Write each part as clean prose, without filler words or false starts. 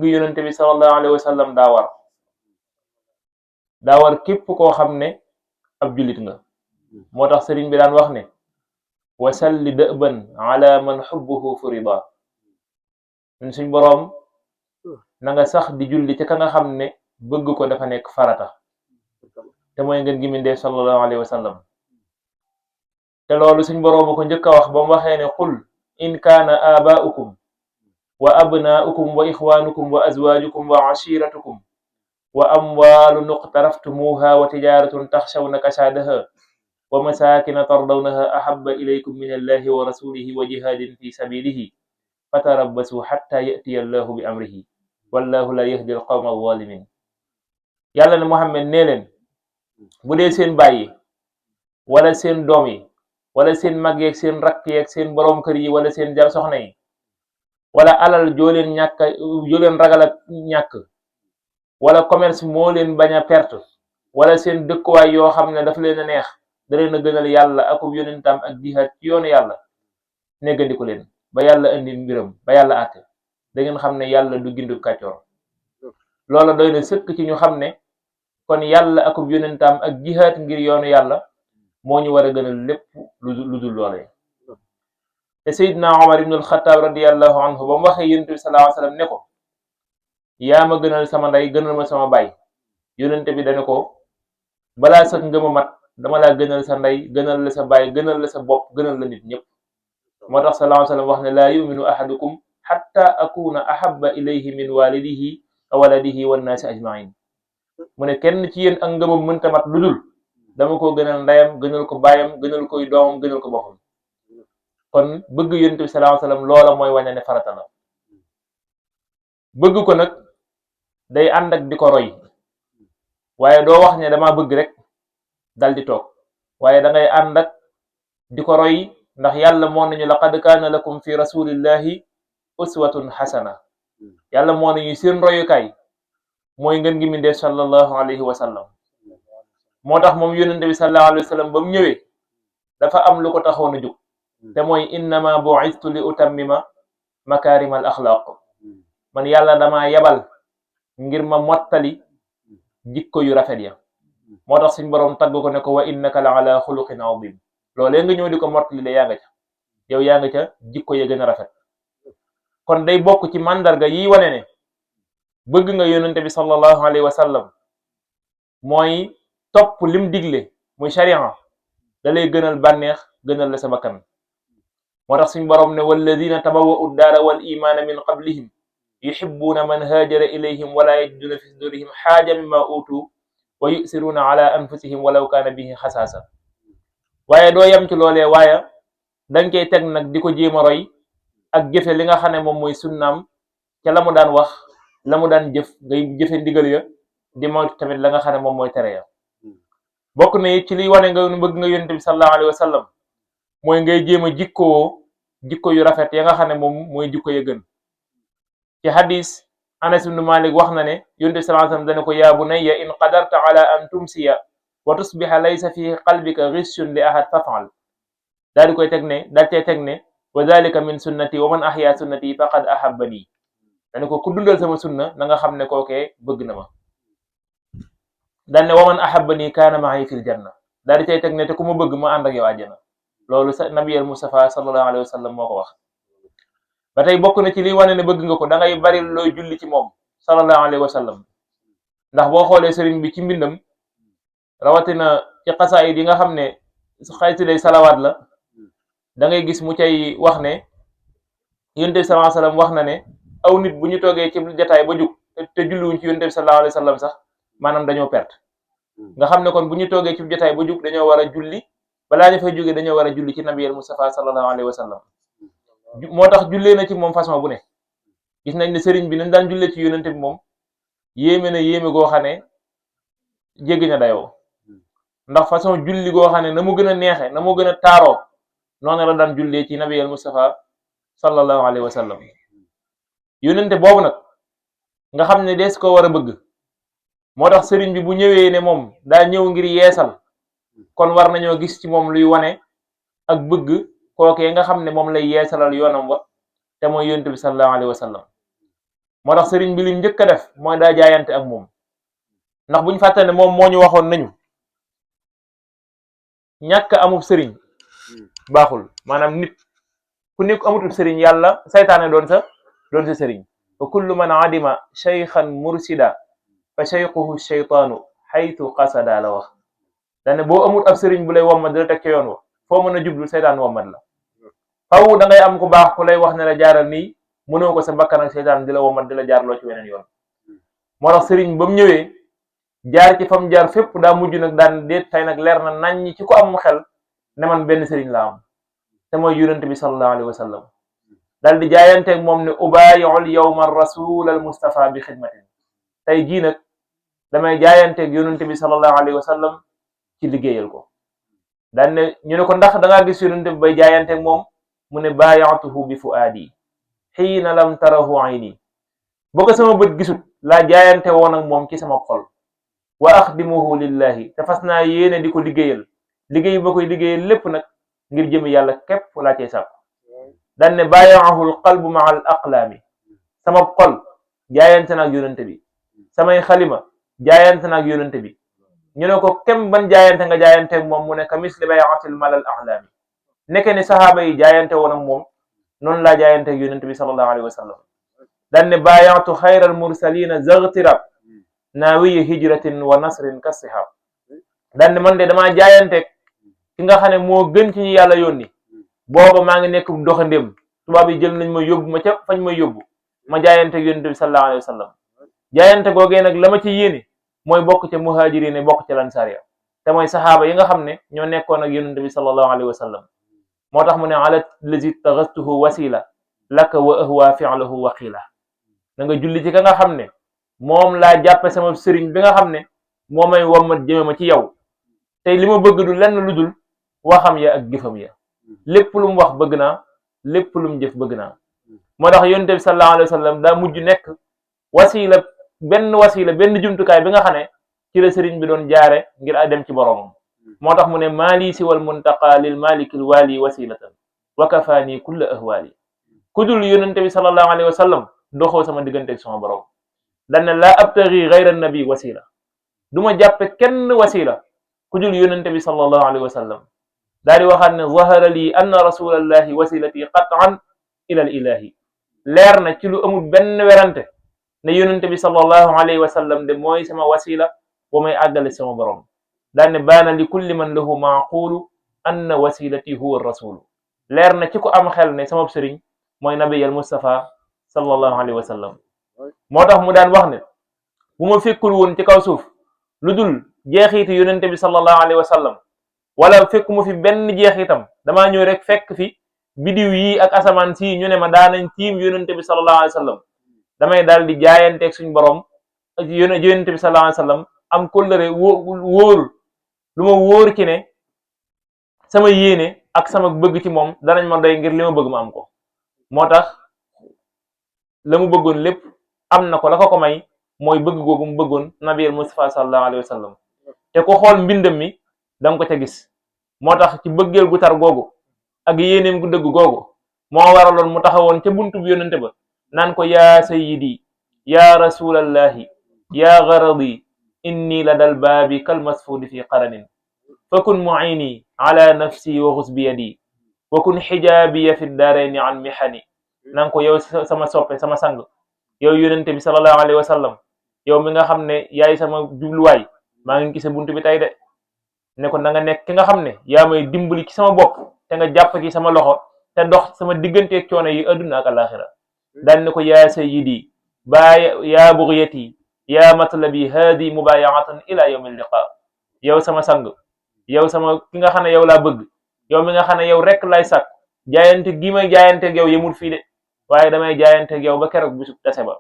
bëgg yonente bi sallallahu alayhi wa sallam daa war képp koo xam ne ab jullit nga. moo tax sëriñ bi daan wax ne wasalli dëban ala man xubbuhu furida, ñun suñ boroom na nga sax di julli ci ka nga xam ne bëgg ko dafa nekk farata, te mooy ngeen gi mindee sallallahu alayhi wa sallam. te loolu suñ boroom ko njëkk a wax ba mu waxee ne qul in kaana abaa'ukum wa abnaa'ukum wa ixwaanukum wa azwaajukum wa ashiratukum wa amwaalun iqtaraftumuuha wa tijaratun taxshawna kasaadaha wa masaakina tardawnaha ahabba ilaykum min allahi wa rasulihi wa jihaadin fi sabilihi fatarabbasu xatta yatiya allahu bi amrihi wallahu la yahdi alqawma alzalimin. yàlla ne Muhammad nee leen bu dee seen bàyyi wala seen doom yi wala seen mag yeeg seen rakk yeeg seen boroom kër yi wala seen jar soxna yi wala alal joo leen ragal ak ñàkk wala commerce moo leen bañ a perte wala seen dëkkuwaay yoo xam ne dafa leen a neex da leen a gënal yàlla akub yonentam ak jihaad ci yoonu yàlla, neggandiku leen ba yàlla indi mbiram ba yàlla àtte, da ngeen xam ne yàlla du gindu kàccoor. loola doy na sëkk ci ñu xam ne kon yàlla akub yonentam ak jihaad ngir yoonu yàlla moo ñu war a gënal lépp lu dul loolee. te Seydina Omar ibn al-Khattab radiyallahu anhu ba mu waxee yonent bi sallallahu alayhi wa sallam ne ko yaa ma gënal sama ndey gënal ma sama baay, yonent bi dane ko balaa sax ngëma mat dama laa gënal sa ndey gënal la sa baay gënal la sa bopp gënal la nit ñëpp. moo tax sallallahu alayhi wa sallam wax ne laa yuminu ahadukum hatta akuna ahabba ilayhi min walidihi wa waladihi wannaasi ajmain. mu ne kenn ci yéen ak ngëmam mënta mat lu dul dama ko gënal ndeyam gënal ko baayam gënal koy doomam gënal ko boppam. kon bëgg yonent bi sallallahu alayhi wa sallam loola mooy wane ne farata la. bëgg ko nag day ànd ak di ko roy, waaye doo wax ne dama bëgg rek dal di toog, waaye da ngay ànd ak di ko roy, ndax yàlla moo nañu laqad kaana lakum fi rasulillahi uswatun xasana. yàlla moo nañu seen royukaay mooy ngeen gi mindee sallallahu alayhi wa sallam. moo tax moom yonente bi sallallahu alayhi wa sallam ba mu ñëwee dafa am lu ko taxoon a jóg, te mooy innama bu'istu li utammima makarim al axlaq. man yàlla dama yabal ngir ma mottali jikko yu rafet ya. moo tax suñ boroom tagg ko ne ko wa innaka la ala xuluqin azim. loolee nga ñëw di ko mottali de yaa nga ca, yow yaa nga ca jikko ya gën a rafet. kon day bokk ci màndarga yi wane ne bëgg nga yonente bi sallallahu alayhi wa sallam mooy topp lim digle muy sharia da lay gënal bànneex gënal la sa bakkan. moo tax suñ boroom ne walladina tabawwa'u daara wal imaana min qablihim yuhibbuuna man haajara ilayhim wala yajiduna fi sudurihim xaaja mimma utu wa yusiruuna ala anfusihim walaw kaana bihi xasaasa. waaye doo yem ci loolee, waaye danga koy teg nag di ko jéem a roy ak jëfe li nga xam ne moom mooy sunnaam ca la mu daan wax la mu daan jëf, ngay jëfe ndigal ya di moytu tamit la nga xam ne moom mooy tere ya. bokk na ci liy wane nga bëgg nga yonent bi sallallahu alayhi wa sallam mooy ngay jéem a jikko yu rafet ya nga xam ne moom mooy jikko ya gën. ci hadis Anas ibn Malik wax na ne yonent bi sallallahu alayhi wa sallam dana ko yaa bunayya in qadarta ala an tumsiya wa tusbiha laysa fi qalbika ghishun li ahad faf'al. daal di koy teg ne daal cay teg ne wa dhalika min sunnati wa man ahya sunnati faqad ahabbani. dana ko ku dundal sama sunna na nga xam ne kookee bëgg na ma. daal ne wa man ahabbani kaana ma'i fil janna. daal di cay teg ne te ku ma bëgg ma ànd ak yow àjjana. loolu sa nabiyal Mustafa sallallahu alayhi wa sallam moo ko wax. ba tey bokk na ci liy wane ne bëgg nga ko da ngay bari looy julli ci moom sallallahu alayhi wa sallam. ndax boo xoolee sëriñ bi ci mbindam rawatina ci xasaayid yi nga xam ne xayti lay salawaat la, da ngay gis mu cay wax ne yonent bi sallallahu alayhi wa sallam wax na ne aw nit bu ñu toogee ci jataay ba jug te julliwuñ ci yonent bi sallallahu alayhi wa sallam sax maanaam dañoo perte. nga xam ne kon bu ñu toogee ci jataay ba jug dañoo war a julli, balaa ñu fay jógee dañoo war a julli ci nabiyal Mustafa sallallahu alayhi wa sallam. moo tax jullee na ci moom façon bu ne. gis nañ ne sëriñ bi nañ daan jullee ci yonent bi moom yéeme na yéeme goo xam ne jéggi na dayoo. ndax façon julli goo xam ne na mu gën a neexe na mu gën a taaroo noonu la daan jullee ci nabiyal Mustafa sallallahu alayhi wa sallam. yonente boobu nag nga xam ne dees ko war a bëgg, moo tax sëriñ bi bu ñëwee ne moom daa ñëw ngir yeesal, kon war nañoo gis ci moom luy wane ak bëgg kookee nga xam ne moom lay yeesalal yoonam wa te mooy yonente bi sallallahu alayhi wa sallam. moo tax sëriñ bi lim njëkk a def mooy daa jaayante ak moom ndax buñ fàtte ne moom moo ñu waxoon nañu ñàkk amub sëriñ baaxul maanaam nit ku nekk amutul sëriñ yàlla saytaane doon sa sëriñ wa kullu man adima shaykhan mursida fa shaykhuhu shaytaanu xaytu qasada la wax dane boo amul ab sëriñ bu lay wommat di la teg ca yoon wa foo mën a jublu seytaan wommat la faw da ngay am ku baax ku lay wax ne la jaaral nii mënoo ko sa bakkan ak seytaan di la wommat di la jaarloo ci weneen yoon moo tax sëriñ ba mu ñëwee jaar ci fam jaar fépp daa mujj nag daan déet tey nag leer na naññ ci ko am xel ne man benn sëriñ la am te mooy yonent bi sallallahu alayhi wa sallam daal di jaayanteeg moom ne ubaayiul yawma rasul al mustafa bi xidmatin tey jii nag damay jaayanteeg yonent bi sallallahu alayhi wa sallam ci liggéeyal ko daan ne ñu ne ko ndax da ngaa gis yonent bi bay jaayanteeg moom mu ne baayatuhu bi fuaadi xiina lam tarahu ayni boo ko sama bët gisut laa jaayante woon ak moom ci sama xol wa axdimuhu lillahi te fas naa yéene di ko liggéeyal liggéey ba koy liggéeyal lépp nag ngir jëmi yàlla képp laa cay sàkku daan ne baayaahu l qalbu maa al aqlaami sama xol jaayante naag yonente bi samay xalima jaayante naag yonente bi ñu ne ko kem ban jaayante nga jaayanteeg moom mu ne ka misli bayatil malal a'laami nekke ni saxaaba yi jaayante woon ak moom noonu laa jaayanteeg yonente bi sallallahu alayhi wa sallam daan ne baayatu xayral mursalina zaghtirab naawiyi hijratin wa nasrin kasihab daan ne man de damaa jaayanteeg ki nga xam ne moo gën ci ñu yàlla yónni booba maa ngi nekk doxandéem tubaab yi jël nañ ma yóbbu ma ca fañ ma yóbbu ma jaayanteeg yonente bi sallallahu alayhi wa sallam jaayante googee nag la ma ci yéene mooy bokk ca muhajirin bokk ca lansaar te mooy saxaaba yi nga xam ne ñoo nekkoon ak yonente bi sallallahu alayhi wa sallam moo tax mu ne ala lazi taxastuhu wasila laka wa ahwa fi'luhu waqila na nga julli ci ka nga xam ne moom laa jàppe sama sëriñ bi nga xam ne moo may wommat jëme ma ci yow tey li ma bëgg du lenn lu dul waxam ya ak jëfam ya lépp lu mu wax bëgg naa lépp lu mu jëf bëgg naa moo tax yonente bi sallallahu alayhi wa sallam daa mujj nekk wasila benn jumtukaay bi nga xam ne ci la sëriñ bi doon jaare ngir a dem ci boroomam moo tax mu ne maali siwal muntaqa lil malikil wali wasilatan wa kafaani kulla ahwali ku dul yonente bi sallallahu alayhi wa sallam doxoo sama digganteeg sama borom dan ne laa abtaghi ghayra nabi wasila du ma jàppe kenn wasila ku dul yonente bi sallallahu alayhi wa sallam daa di waxaat ne zahara lii anna rasulallahi wasilati qat'an ila al ilahi leer na ci lu amul benn werante ne yonente bi sallallahu alayhi wa sallam de mooy sama wasila wa may àggale sama borom daan ne baana li kulli man lahu maaqulu anna wasilati huwa rasulu leer na ci ko am xel ne sama sëriñ mooy nabiyal mustafa sallallahu alayhi wa sallam moo tax mu daan wax ne bu ma fekkul woon ci kaw suuf lu dul jeexiiti yonente bi sallallahu alayhi wa sallam wala fekku ma fi benn jeexitam damaa ñëw rek fekk fi bidiw yi ak asamaan si ñu ne ma daanañ tiim yonente bi sallallahu alayhi wa sallam damay daal di jaayanteeg suñ borom ak yonente bi sallallahu alayhi wa sallam am kóllëre wóorul lu ma wóor ci ne sama yéene ak sama bëgg ci moom danañ ma doy ngir li ma bëgg ma am ko moo tax la mu bëggoon lépp am na ko la ko may mooy bëgg googu mu bëggoon nabiyul mustafa sallallahu alayhi wa sallam te ku xool mbindam mi danga ko ca gis moo tax ci bëggeel gu tar googu ak yéeneem gu dëgg googu moo waraloon mu taxawoon ca buntu bi yonente ba naan ko yaa sayyidi yaa rasulallahi yaa garadi inni la dal baabi kal masfuudi fi qaranin fakun mu'ini ala nafsi wa xus bi yadi wa kun xijaabiya fi daarayni an mihani naan ko yow sama soppe sama sang yow yonente bi sallallahu alayhi wa sallam yow mi nga xam ne yaay sama jubluwaay maa ngi gise buntu bi tey de ne ko na nga nekk ki nga xam ne yaa may dimbali ci sama bopp te nga jàpp ci sama loxo te dox sama digganteeg coono yi adduna ak alaxira daan ne ko yaa sayyidi baa yaa bugyati yaa matlabi haadi mubayaatan ila yawmi liqa yow sama sang yow sama ki nga xam ne yow laa bëgg yow mi nga xam ne yow rek lay sàkk jaayante gi may jaayanteeg yow yemul fii de waaye damay jaayanteeg yow ba keroog bisub tase ba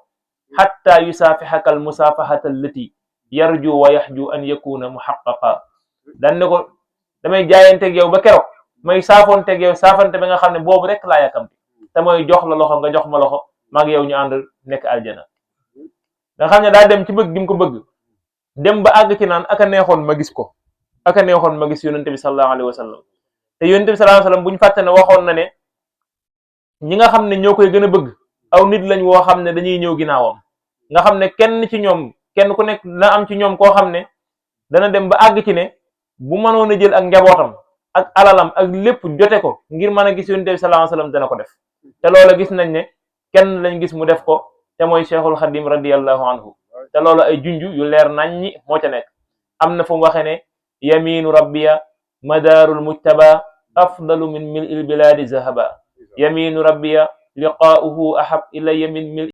xatta yusaafixaka al musaafahata allati yarju wa yaxju an yakuna muxaqaqa daan ne ko damay jaayanteeg yow ba keroog may saafonteeg yow saafante ba nga xam ne boobu rek laa yàkkamti te mooy jox la loxo nga jox ma loxo maag yow ñu ànd nekk aljana nga xam ne daa dem ci bëgg gi mu ko bëgg dem ba àgg ci naan aka neexoon ma gis ko aka neexoon ma gis yonente bi sallallahu alayhi wa sallam te yonente bi sallallahu alayhi wa sallam bu ñu fàtte ne waxoon na ne ñi nga xam ne ñoo koy gën a bëgg aw nit lañ woo xam ne dañuy ñëw ginnaawam nga xam ne kenn ci ñoom kenn ku nekk dina am ci ñoom koo xam ne dana dem ba àgg ci ne bu mënoon a jël ak njabootam ak alalam ak lépp jote ko ngir mën a gis yonent bi sallallahu alayhi wasallam dana ko def te loola gis nañ ne kenn lañ gis mu def ko te mooy Cheikhul Xadim radiyallahu anhu te loolu ay junj yu leer naññi moo ca nekk am na fu mu waxee ne yaminu rabbiya madaarul mujtaba afdalu min mil'il biladi zahaba yaminu rabbiya liqaa'uhu ahab ilayya min